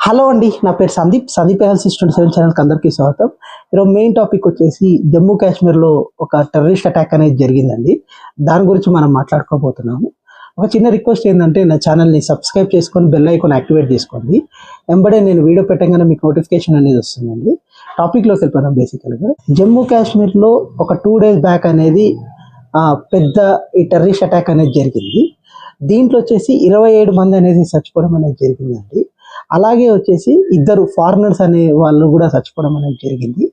Hello అండి, నా పేరు సందీప్ ఎల్సీ 27 ఛానల్కి అందరికీ స్వాగతం. ఈరోజు మెయిన్ టాపిక్ వచ్చేసి జమ్మూ కాశ్మీర్లో ఒక టెర్రరిస్ట్ అటాక్ అనేది జరిగిందండి. దాని గురించి మనం మాట్లాడుకోబోతున్నాము. ఒక చిన్న రిక్వెస్ట్ ఏంటంటే, నా ఛానల్ని సబ్స్క్రైబ్ చేసుకొని బెల్ ఐకాన్ యాక్టివేట్ చేసుకోండి. వెంబడే నేను వీడియో పెట్టగానే మీకు నోటిఫికేషన్ అనేది వస్తుందండి. టాపిక్లోకి వెళ్ళిపోయినాం. బేసికల్గా జమ్మూ కాశ్మీర్లో ఒక 2 days బ్యాక్ అనేది పెద్ద ఈ టెర్రరిస్ట్ అటాక్ అనేది జరిగింది. దీంట్లో వచ్చేసి 27 మంది అనేది చచ్చిపోవడం అనేది జరిగిందండి. అలాగే వచ్చేసి 2 ఫారినర్స్ అనే వాళ్ళు కూడా చచ్చిపోవడం అనేది జరిగింది.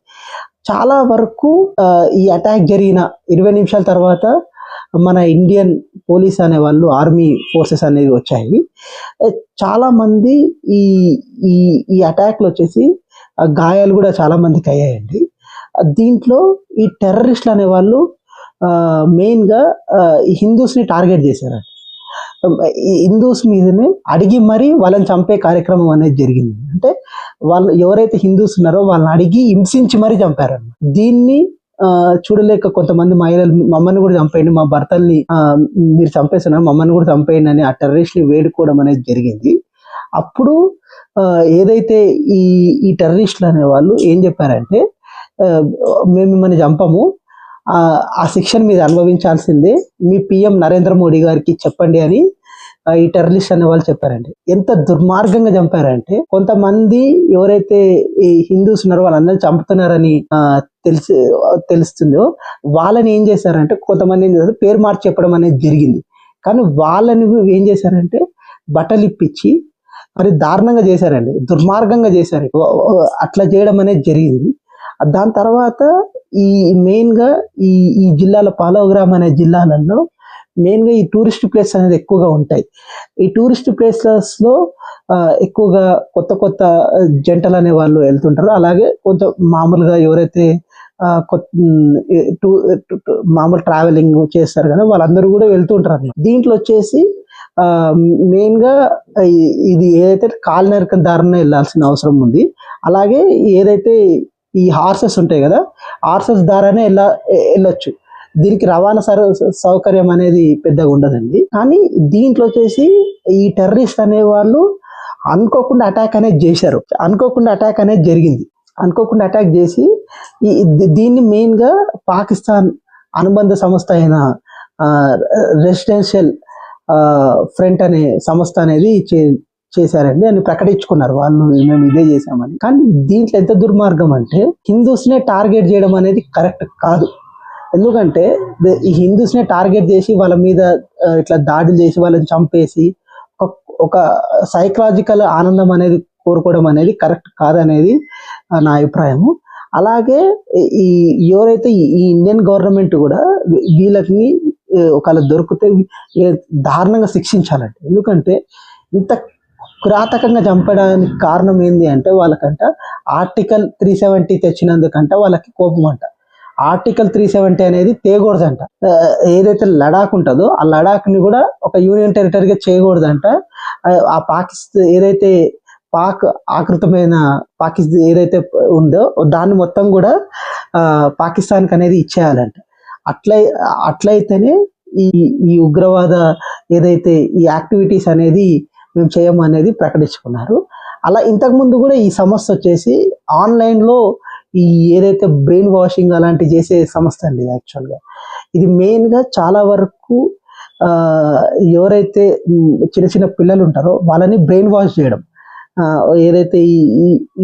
చాలా వరకు ఈ అటాక్ జరిగిన 20 నిమిషాల తర్వాత మన ఇండియన్ పోలీస్ అనే వాళ్ళు, ఆర్మీ ఫోర్సెస్ అనేవి వచ్చాయి. చాలా మంది ఈ ఈ ఈ అటాక్లో వచ్చేసి గాయాలు కూడా చాలా మందికి అయ్యాయండి. దీంట్లో ఈ టెర్రరిస్టులు అనే వాళ్ళు మెయిన్గా హిందూస్ని టార్గెట్ చేశారండి. హిందూస్ మీదనే అడిగి మరీ వాళ్ళని చంపే కార్యక్రమం అనేది జరిగింది. అంటే వాళ్ళు ఎవరైతే హిందూస్ ఉన్నారో వాళ్ళని అడిగి హింసించి మరీ చంపారన్నమాట. దీన్ని చూడలేక కొంతమంది మహిళలు మమ్మల్ని కూడా చంపేయండి, మా భర్తల్ని మీరు చంపేస్తున్నారు, మమ్మల్ని కూడా చంపేయండి అని ఆ టెర్రరిస్ట్ని వేడుకోవడం అనేది జరిగింది. అప్పుడు ఏదైతే ఈ టెర్రరిస్టులు అనే వాళ్ళు ఏం చెప్పారంటే, మేము మిమ్మల్ని చంపము, ఆ శిక్షను మీరు అనుభవించాల్సిందే, మీ పిఎం నరేంద్ర మోడీ గారికి చెప్పండి అని ఈ టెర్రరిస్ట్ అనే వాళ్ళు చెప్పారండి. ఎంత దుర్మార్గంగా చంపారంటే, కొంతమంది ఎవరైతే ఈ హిందూస్ ఉన్నారో వాళ్ళందరూ చంపుతున్నారని తెలుస్తుందో వాళ్ళని ఏం చేశారంటే, కొంతమంది ఏం చేశారు, పేరు మార్చి చెప్పడం అనేది జరిగింది. కానీ వాళ్ళని ఏం చేశారంటే బట్టలు ఇప్పించి మరి దారుణంగా చేశారండి, దుర్మార్గంగా చేశారు. అట్లా చేయడం అనేది జరిగింది. దాని తర్వాత ఈ మెయిన్గా ఈ జిల్లాల పాలవగ్రామ్ అనే జిల్లాలలో మెయిన్గా ఈ టూరిస్ట్ ప్లేస్ అనేది ఎక్కువగా ఉంటాయి. ఈ టూరిస్ట్ ప్లేసెస్లో ఎక్కువగా కొత్త జంటలు అనే వాళ్ళు వెళ్తుంటారు. అలాగే కొంచెం మామూలుగా ఎవరైతే మామూలు ట్రావెలింగ్ చేస్తారు కదా, వాళ్ళందరూ కూడా వెళ్తూ ఉంటారు అన్నమాట. దీంట్లో వచ్చేసి మెయిన్గా ఇది ఏదైతే కాలినడక దారిన వెళ్ళాల్సిన అవసరం ఉంది. అలాగే ఏదైతే ఈ హార్సెస్ ఉంటాయి కదా, హార్సెస్ ద్వారానే వెళ్ళొచ్చు. దీనికి రవాణా సౌకర్యం అనేది పెద్దగా ఉండదండి. కానీ దీంట్లో వచ్చేసి ఈ టెర్రరిస్ట్ అనే వాళ్ళు అనుకోకుండా అటాక్ అనేది చేశారు. అనుకోకుండా అటాక్ అనేది జరిగింది. అనుకోకుండా అటాక్ చేసి దీన్ని మెయిన్గా పాకిస్తాన్ అనుబంధ సంస్థ అయిన రెసిడెన్షియల్ ఫ్రంట్ అనే సంస్థ అనేది చేశారండి అని ప్రకటించుకున్నారు వాళ్ళు, మేము ఇదే చేశామని. కానీ దీంట్లో ఎంత దుర్మార్గం అంటే, హిందూస్నే టార్గెట్ చేయడం అనేది కరెక్ట్ కాదు. ఎందుకంటే ఈ హిందూస్నే టార్గెట్ చేసి వాళ్ళ మీద ఇట్లా దాడులు చేసి వాళ్ళని చంపేసి ఒక సైకలాజికల్ ఆనందం అనేది కోరుకోవడం అనేది కరెక్ట్ కాదనేది నా అభిప్రాయము. అలాగే ఎవరైతే ఈ ఇండియన్ గవర్నమెంట్ కూడా వీళ్ళకి ఒకవేళ దొరికితే దారుణంగా శిక్షించాలండి. ఎందుకంటే ఇంత కిరాతకంగా చంపడానికి కారణం ఏంటి అంటే, వాళ్ళకంట ఆర్టికల్ 370 తెచ్చినందుకంట వాళ్ళకి కోపం అంట. ఆర్టికల్ 370 అనేది తేకూడదంట. ఏదైతే లడాక్ ఉంటుందో ఆ లడాక్ని కూడా ఒక యూనియన్ టెరిటరీగా చేయకూడదంట. ఆ పాకిస్తాన్ ఏదైతే పాక్ ఆకృతమైన పాకిస్తాన్ ఏదైతే ఉందో దాన్ని మొత్తం కూడా పాకిస్తాన్కి అనేది ఇచ్చేయాలంట. అట్లయితేనే ఈ ఉగ్రవాద ఏదైతే ఈ యాక్టివిటీస్ అనేది మేము చేయము అనేది ప్రకటించుకున్నారు. అలా ఇంతకుముందు కూడా ఈ సమస్య వచ్చేసి ఆన్లైన్లో ఈ ఏదైతే బ్రెయిన్ వాషింగ్ అలాంటివి చేసే సంస్థ అండి. యాక్చువల్గా ఇది మెయిన్గా చాలా వరకు ఎవరైతే చిన్న పిల్లలు ఉంటారో వాళ్ళని బ్రెయిన్ వాష్ చేయడం. ఏదైతే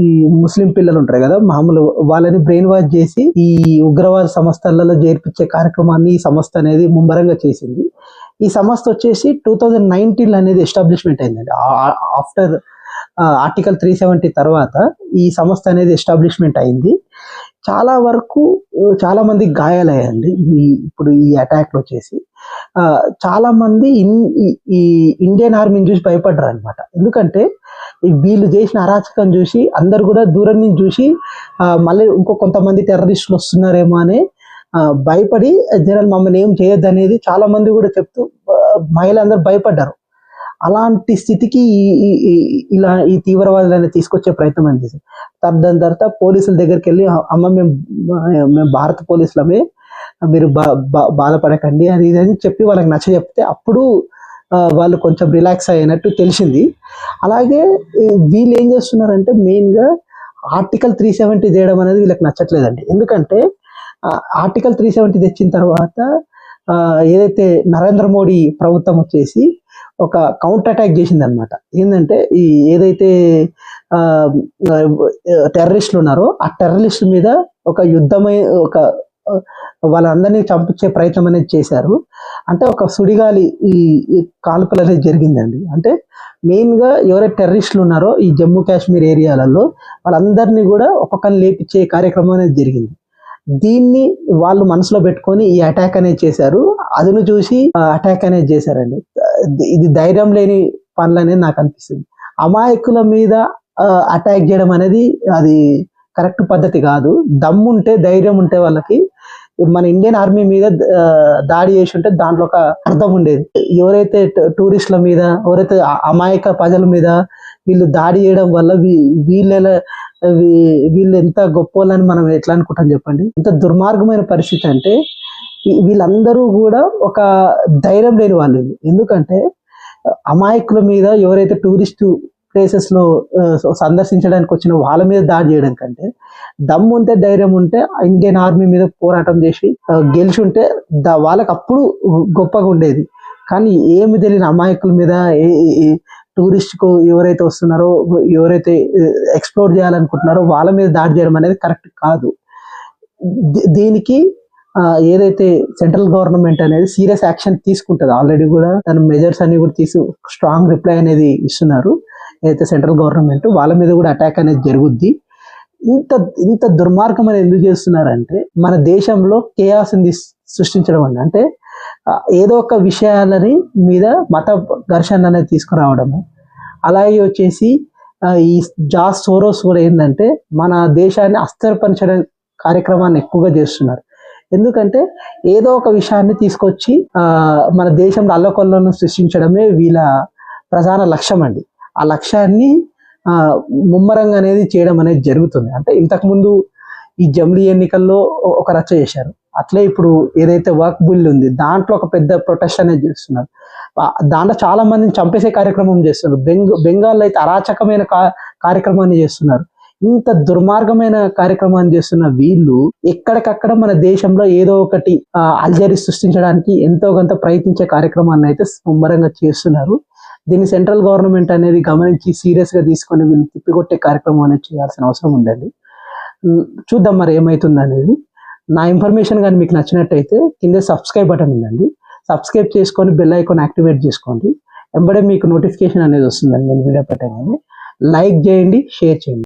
ఈ ముస్లిం పిల్లలు ఉంటారు కదా, మామూలు వాళ్ళని బ్రెయిన్ వాష్ చేసి ఈ ఉగ్రవాద సంస్థలలో చేర్పించే కార్యక్రమాన్ని ఈ సంస్థ అనేది ముమ్మరంగా చేసింది. ఈ సంస్థ వచ్చేసి 2019 అనేది ఎస్టాబ్లిష్మెంట్ అయిందండి. ఆఫ్టర్ ఆర్టికల్ 370 తర్వాత ఈ సంస్థ అనేది ఎస్టాబ్లిష్మెంట్ అయింది. చాలా వరకు చాలా మంది గాయాలయ్యండి. ఇప్పుడు ఈ అటాక్లో వచ్చేసి చాలా మంది ఈ ఇండియన్ ఆర్మీని చూసి భయపడ్డారు అనమాట. ఎందుకంటే వీళ్ళు చేసిన అరాచకం చూసి అందరు కూడా దూరం నుంచి చూసి మళ్ళీ కొంతమంది టెర్రరిస్టులు వస్తున్నారేమో అని భయపడి జనాలు మమ్మల్ని ఏం చేయొద్దు అనేది చాలా మంది కూడా చెప్తూ మహిళలందరూ భయపడ్డారు. అలాంటి స్థితికి ఇలా ఈ తీవ్రవాదులను తీసుకొచ్చే ప్రయత్నం అని చేశారు. దాని తర్వాత పోలీసుల దగ్గరికి వెళ్ళి, అమ్మ మేము భారత పోలీసులమే, మీరు బాధపడకండి అది ఇది అని చెప్పి వాళ్ళకి నచ్చ చెప్తే అప్పుడు వాళ్ళు కొంచెం రిలాక్స్ అయినట్టు తెలిసింది. అలాగే వీళ్ళు ఏం చేస్తున్నారంటే మెయిన్గా ఆర్టికల్ 370 చేయడం అనేది వీళ్ళకి నచ్చట్లేదండి. ఎందుకంటే ఆర్టికల్ 370 తెచ్చిన తర్వాత ఏదైతే నరేంద్ర మోడీ ప్రభుత్వం వచ్చేసి ఒక కౌంటర్ అటాక్ చేసింది అనమాట. ఏంటంటే ఈ ఏదైతే టెర్రరిస్టులు ఉన్నారో ఆ టెర్రరిస్టుల మీద ఒక యుద్ధమై ఒక వాళ్ళందరినీ చంపించే ప్రయత్నం అనేది చేశారు. అంటే ఒక సుడిగాలి ఈ కాల్పులు అనేది జరిగిందండి. అంటే మెయిన్గా ఎవరైతే టెర్రరిస్టులు ఉన్నారో ఈ జమ్మూ కాశ్మీర్ ఏరియాలలో వాళ్ళందరినీ కూడా ఒక్కొక్కరిని లేపించే కార్యక్రమం అనేది జరిగింది. దీన్ని వాళ్ళు మనసులో పెట్టుకొని ఈ అటాక్ అనేది చేశారు. అదును చూసి అటాక్ అనేది చేశారండి. ఇది ధైర్యం లేని పనులు అనేది నాకు అనిపిస్తుంది. అమాయకుల మీద అటాక్ చేయడం అనేది అది కరెక్ట్ పద్ధతి కాదు. దమ్ముంటే ధైర్యం ఉంటే వాళ్ళకి మన ఇండియన్ ఆర్మీ మీద దాడి చేసి ఉంటే దాంట్లో ఒక అర్థం ఉండేది. ఎవరైతే టూరిస్టుల మీద ఎవరైతే అమాయక ప్రజల మీద వీళ్ళు దాడి చేయడం వల్ల వీళ్ళు ఎంత గొప్పలని మనం ఎట్లా అనుకుంటాం చెప్పండి. ఇంత దుర్మార్గమైన పరిస్థితి అంటే వీళ్ళందరూ కూడా ఒక ధైర్యం లేని వాళ్ళు. ఎందుకంటే అమాయకుల మీద ఎవరైతే టూరిస్టు ప్లేసెస్ లో సందర్శించడానికి వచ్చిన వాళ్ళ మీద దాడి చేయడం కంటే దమ్ము ఉంటే ధైర్యం ఉంటే ఇండియన్ ఆర్మీ మీద పోరాటం చేసి గెలిచి ఉంటే వాళ్ళకి అప్పుడు గొప్పగా ఉండేది. కానీ ఏమి తెలియని అమాయకుల మీద టూరిస్ట్ కు ఎవరైతే వస్తున్నారో ఎవరైతే ఎక్స్ప్లోర్ చేయాలనుకుంటున్నారో వాళ్ళ మీద దాడి చేయడం అనేది కరెక్ట్ కాదు. దీనికి ఏదైతే సెంట్రల్ గవర్నమెంట్ అనేది సీరియస్ యాక్షన్ తీసుకుంటుంది. ఆల్రెడీ కూడా తన మెజర్స్ అన్ని కూడా స్ట్రాంగ్ రిప్లై అనేది ఇస్తున్నారు. ఏదైతే సెంట్రల్ గవర్నమెంట్ వాళ్ళ మీద కూడా అటాక్ అనేది జరుగుద్ది. ఇంత దుర్మార్గం అనేది ఎందుకు చేస్తున్నారంటే మన దేశంలో కేయాస్ సృష్టించడం అండి. అంటే ఏదో ఒక విషయాలని మీద మత ఘర్షణ అనేది తీసుకురావడము. అలాగే వచ్చేసి ఈ జార్జ్ సోరోస్ కూడా ఏంటంటే మన దేశాన్ని అస్థిరపరచడం కార్యక్రమాన్ని ఎక్కువగా చేస్తున్నారు. ఎందుకంటే ఏదో ఒక విషయాన్ని తీసుకొచ్చి మన దేశంలో అల్లకొల్లను సృష్టించడమే వీళ్ళ ప్రధాన లక్ష్యం అండి. ఆ లక్ష్యాన్ని ముమ్మరంగా అనేది చేయడం అనేది జరుగుతుంది. అంటే ఇంతకుముందు ఈ జమిలీ ఎన్నికల్లో ఒక రచ్చ చేశారు. అట్లే ఇప్పుడు ఏదైతే వర్క్ బిల్ ఉంది దాంట్లో ఒక పెద్ద ప్రొటెస్ట్ అనేది చేస్తున్నారు. దాంట్లో చాలా మందిని చంపేసే కార్యక్రమం చేస్తున్నారు. బెంగాల్లో అయితే అరాచకమైన కార్యక్రమాన్ని చేస్తున్నారు. ఇంత దుర్మార్గమైన కార్యక్రమాన్ని చేస్తున్న వీళ్ళు ఎక్కడికక్కడ మన దేశంలో ఏదో ఒకటి అల్జడి సృష్టించడానికి ఎంతో కొంత ప్రయత్నించే కార్యక్రమాన్ని అయితే ముమ్మరంగా చేస్తున్నారు. దీన్ని సెంట్రల్ గవర్నమెంట్ అనేది గమనించి సీరియస్ గా తీసుకొని వీళ్ళు తిప్పికొట్టే కార్యక్రమం అనేది చేయాల్సిన అవసరం ఉందండి. చూద్దాం మరి ఏమవుతుంది అనేది. నా ఇన్ఫర్మేషన్ కానీ మీకు నచ్చినట్టయితే కింద సబ్స్క్రైబ్ బటన్ ఉందండి. సబ్స్క్రైబ్ చేసుకొని బెల్ ఐకాన్ యాక్టివేట్ చేసుకోండి. వెంబడే మీకు నోటిఫికేషన్ అనేది వస్తుందండి నేను వీడియో పెట్టగానే. లైక్ చేయండి, షేర్ చేయండి.